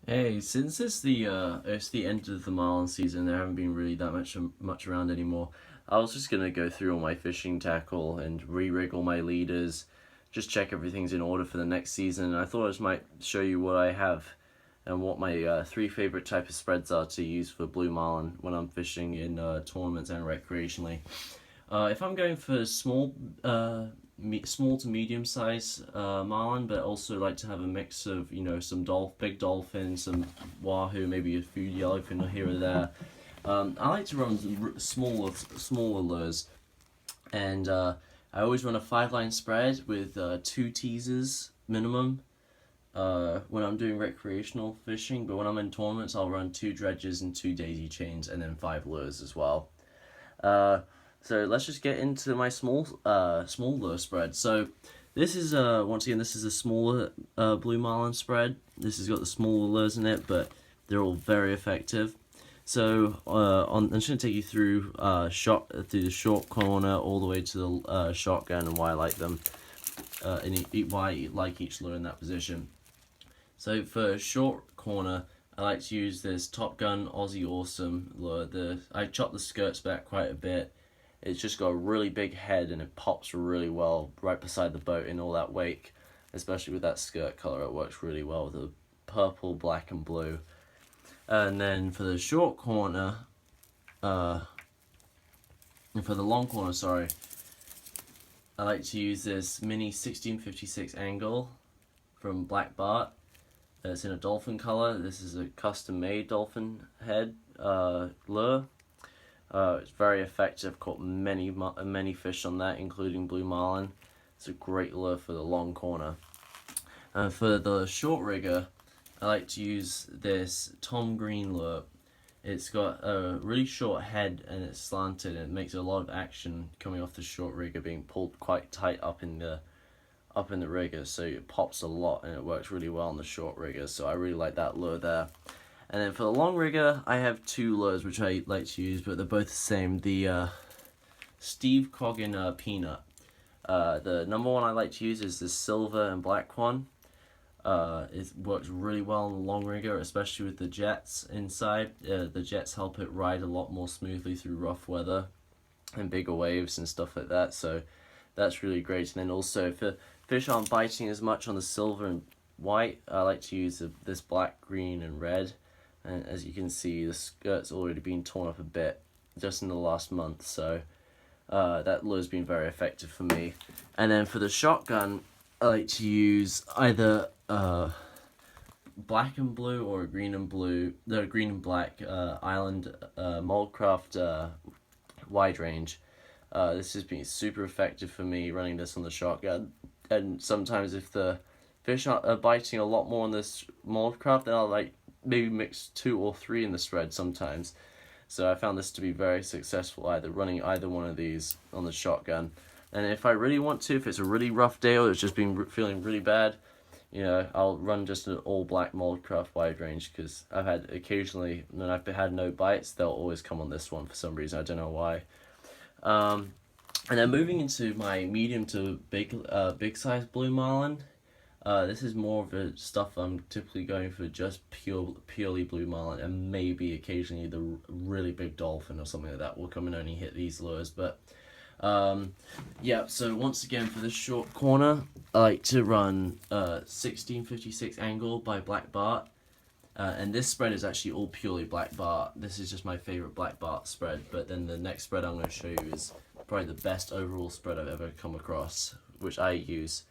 Hey, since it's the end of the marlin season, there haven't been really that much around anymore. I was just gonna go through all my fishing tackle and re-rig all my leaders, just check everything's in order for the next season. And I thought I just might show you what I have and what my three favorite type of spreads are to use for blue marlin when I'm fishing in tournaments and recreationally. If I'm going for small to medium size marlin, but also like to have a mix of some big dolphin, some wahoo, maybe a few yellowfin here or there. I like to run smaller lures, and I always run a 5 line spread with 2 teasers minimum. When I'm doing recreational fishing, but when I'm in tournaments, I'll run 2 dredges and 2 daisy chains, and then 5 lures as well. Uh, so let's just get into my small lure spread. So this is once again, this is a smaller blue marlin spread. This has got the smaller lures in it, but they're all very effective. So I'm just gonna take you through through the short corner all the way to the shotgun and why I like them, and why I like each lure in that position. So for short corner, I like to use this Top Gun Aussie Awesome lure. I chop the skirts back quite a bit. It's just got a really big head and it pops really well right beside the boat in all that wake, especially with that skirt color. It works really well with the purple, black, and blue. And then for the short corner, and for the long corner, sorry, I like to use this mini 1656 angle from Black Bart. It's in a dolphin color. This is a custom made dolphin head lure. It's very effective. Caught many fish on that, including blue marlin. It's a great lure for the long corner. For the short rigger, I like to use this Tom Green lure. It's got a really short head and it's slanted, and it makes a lot of action coming off the short rigger, being pulled quite tight up in the rigger, so it pops a lot and it works really well on the short rigger. So I really like that lure there. And then for the long rigger, I have 2 lures which I like to use, but they're both the same. The Steve Coggin Peanut. The number one I like to use is the silver and black one. It works really well on the long rigger, especially with the jets inside. The jets help it ride a lot more smoothly through rough weather and bigger waves and stuff like that. So that's really great. And then also, if the fish aren't biting as much on the silver and white, I like to use this black, green, and red. And as you can see, the skirt's already been torn up a bit just in the last month. So that lure's been very effective for me. And then for the shotgun, I like to use either black and blue or a green and blue, the green and black Island Moldcraft wide range. This has been super effective for me running this on the shotgun. And sometimes if the fish are biting a lot more on this Moldcraft, then I'll maybe mix 2 or 3 in the spread sometimes. So I found this to be very successful, running either one of these on the shotgun. And if I really want to, if it's a really rough day or it's just been feeling really bad, I'll run just an all black Moldcraft wide range, because I've had occasionally, when I've had no bites, they'll always come on this one for some reason. I don't know why. And then moving into my medium to big size blue marlin. This is more of the stuff I'm typically going for, just purely blue marlin, and maybe occasionally the really big dolphin or something like that will come and only hit these lures. But yeah, so once again for this short corner, I like to run 1656 angle by Black Bart. And this spread is actually all purely Black Bart. This is just my favorite Black Bart spread, but then the next spread I'm going to show you is probably the best overall spread I've ever come across, which I use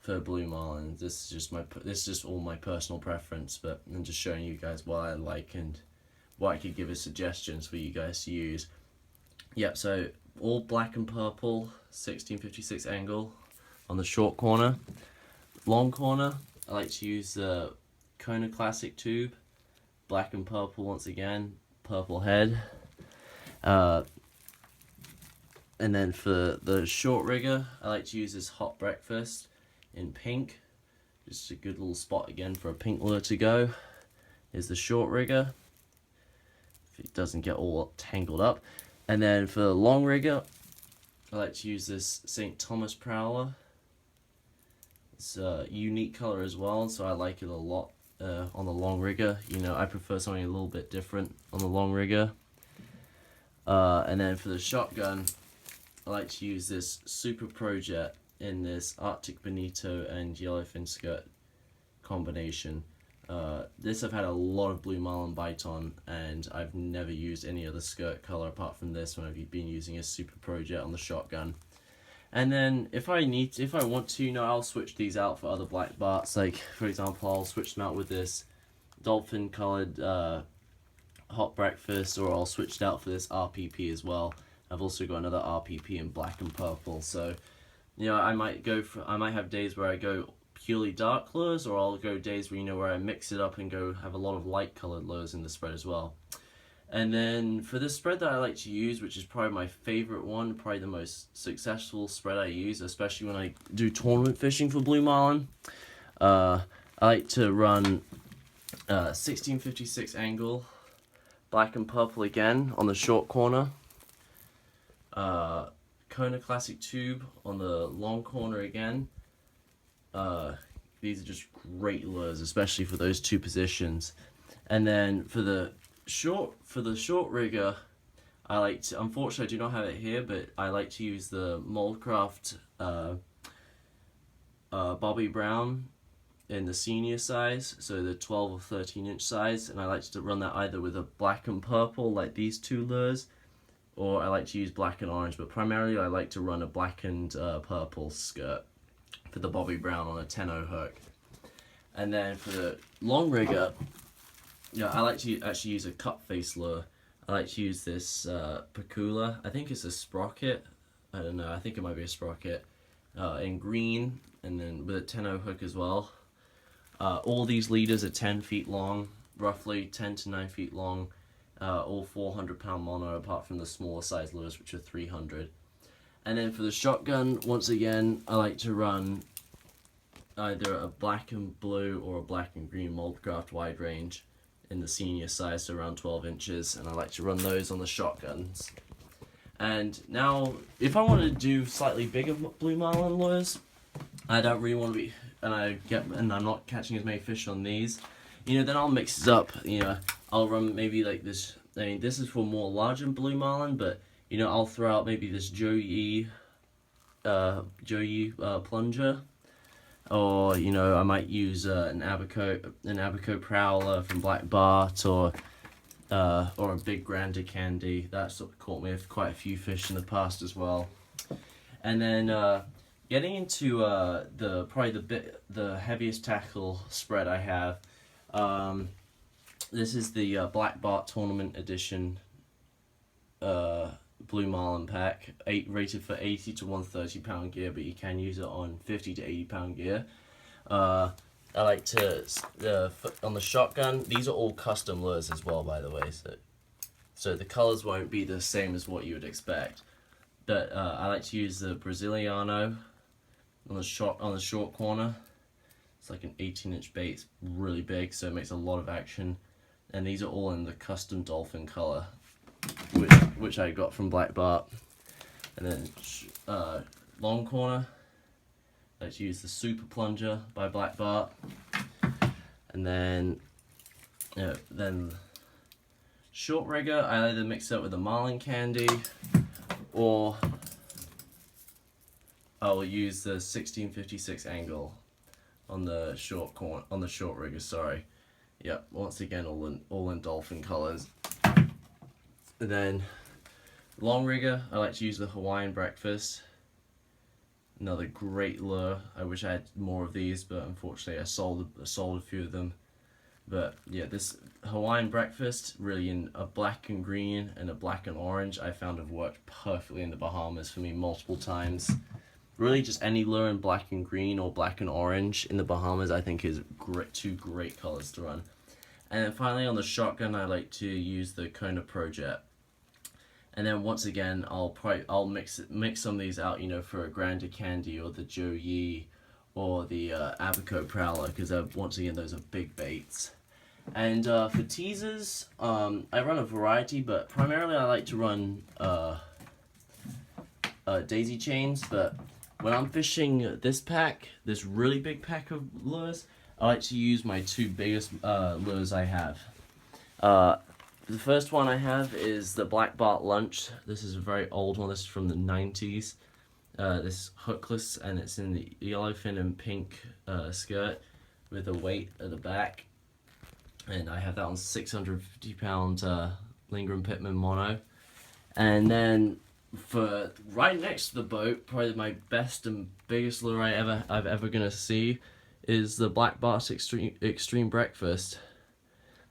for blue marlin. This is just all my personal preference, but I'm just showing you guys what I like and what I could give as suggestions for you guys to use. Yep, so all black and purple 1656 angle on the short corner. Long corner, I like to use the Kona Classic tube, black and purple once again, purple head. And then for the short rigger, I like to use this Hot Breakfast in pink. Just a good little spot again for a pink lure to go. Is the short rigger, if it doesn't get all tangled up. And then for the long rigger, I like to use this St. Thomas Prowler. It's a unique color as well, so I like it a lot. on the long rigger. You know, I prefer something a little bit different on the long rigger. And then for the shotgun, I like to use this Super Pro Jet in this Arctic Bonito and Yellowfin skirt combination. This I've had a lot of Blue Marlin bite on, and I've never used any other skirt color apart from this when I've been using a Super Pro Jet on the shotgun. And then if I want to, you know, I'll switch these out for other black barts. Like for example, I'll switch them out with this dolphin colored hot breakfast, or I'll switch it out for this RPP as well. I've also got another RPP in black and purple. So, you know, I might have days where I go purely dark lures, or I'll go days where, you know, where I mix it up and go have a lot of light colored lures in the spread as well. And then for this spread that I like to use, which is probably my favorite one, probably the most successful spread I use, especially when I do tournament fishing for Blue Marlin, I like to run 1656 angle, black and purple again on the short corner, Kona Classic tube on the long corner again. These are just great lures, especially for those two positions. And then for the short rigger, I like to, unfortunately I do not have it here, but I like to use the Moldcraft Bobby Brown in the senior size, so the 12 or 13 inch size, and I like to run that either with a black and purple like these two lures, or I like to use black and orange, but primarily I like to run a black and purple skirt for the Bobby Brown on a 10-0 hook. And then for the long rigger, yeah, I like to actually use a cut face lure. I like to use this Pacula. I think it's a sprocket. I don't know. I think it might be a sprocket in green, and then with a 10-0 hook as well. All these leaders are 10 feet long, roughly 10 to 9 feet long. All 400-pound mono, apart from the smaller size lures, which are 300. And then for the shotgun, once again, I like to run either a black and blue or a black and green Moldcraft wide range in the senior size, so around 12 inches, and I like to run those on the shotguns. And now, if I want to do slightly bigger Blue Marlin lures, I don't really want to be, and I'm not catching as many fish on these, you know, then I'll mix it up. You know, I'll run maybe like this. I mean, this is for more larger Blue Marlin, but you know, I'll throw out maybe this Joe Yee plunger, or you know, I might use an Abaco Prowler from Black Bart, or a big Grander Candy. That's sort of caught me with quite a few fish in the past as well. And then getting into the heaviest tackle spread I have. This is the Black Bart Tournament Edition Blue Marlin pack, rated for 80 to 130 pound gear, but you can use it on 50 to 80 pound gear. I like to, on the shotgun, these are all custom lures as well, by the way, so the colors won't be the same as what you would expect. But I like to use the Brasiliano on the short corner. It's like an 18-inch bait. It's really big, so it makes a lot of action. And these are all in the custom dolphin color, which I got from Black Bart. And then long corner, let's use the Super Plunger by Black Bart. And then short rigger, I either mix it up with a Marlin Candy, or I'll use the 1656 angle on the short rigger. Sorry. Yep. Once again, all in dolphin colors. And then long rigger, I like to use the Hawaiian Breakfast. Another great lure. I wish I had more of these, but unfortunately I sold a few of them. But yeah, this Hawaiian Breakfast, really in a black and green and a black and orange, I found have worked perfectly in the Bahamas for me multiple times. Really, just any lure in black and green or black and orange in the Bahamas, I think is two great colors to run. And then finally on the shotgun, I like to use the Kona Pro Jet. And then once again, I'll mix some of these out, you know, for a Grander Candy or the Joe Yee or the Abaco Prowler, because once again, those are big baits. And for teasers, I run a variety, but primarily I like to run daisy chains. But when I'm fishing this really big pack of lures, I like to use my two biggest lures I have. The first one I have is the Black Bart Lunch. This is a very old one. This is from the 90s. This is hookless, and it's in the yellowfin and pink skirt with a weight at the back. And I have that on 650 pound Lindgren Pitman mono. And then for right next to the boat, probably my best and biggest lure I've ever gonna see is the Black Bart Extreme Breakfast.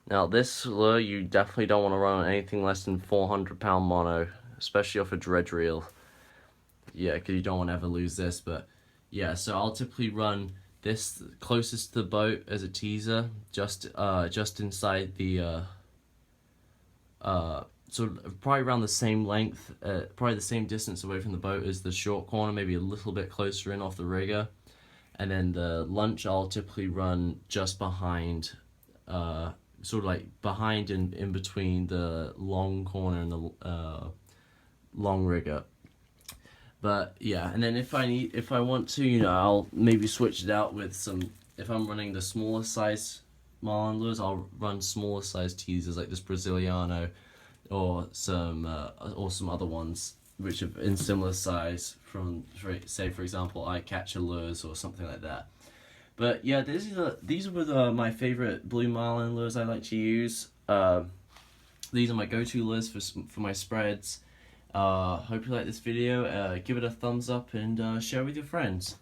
Now this lure you definitely don't want to run on anything less than 400 pound mono, especially off a dredge reel. Yeah, because you don't want to ever lose this. But yeah, so I'll typically run this closest to the boat as a teaser, just inside the sort of probably around the same length, probably the same distance away from the boat as the short corner, maybe a little bit closer in off the rigger. And then the lunch I'll typically run just behind, sort of like behind and in between the long corner and the long rigger. But yeah, and then if I want to, you know, I'll maybe switch it out with some. If I'm running the smaller size marlin lures, I'll run smaller size teasers like this Brasiliano, or some other ones which are in similar size from, say for example, eye catcher lures or something like that. But yeah, these were my favorite blue marlin lures I like to use. These are my go-to lures for my spreads. Hope you like this video. Give it a thumbs up and share with your friends.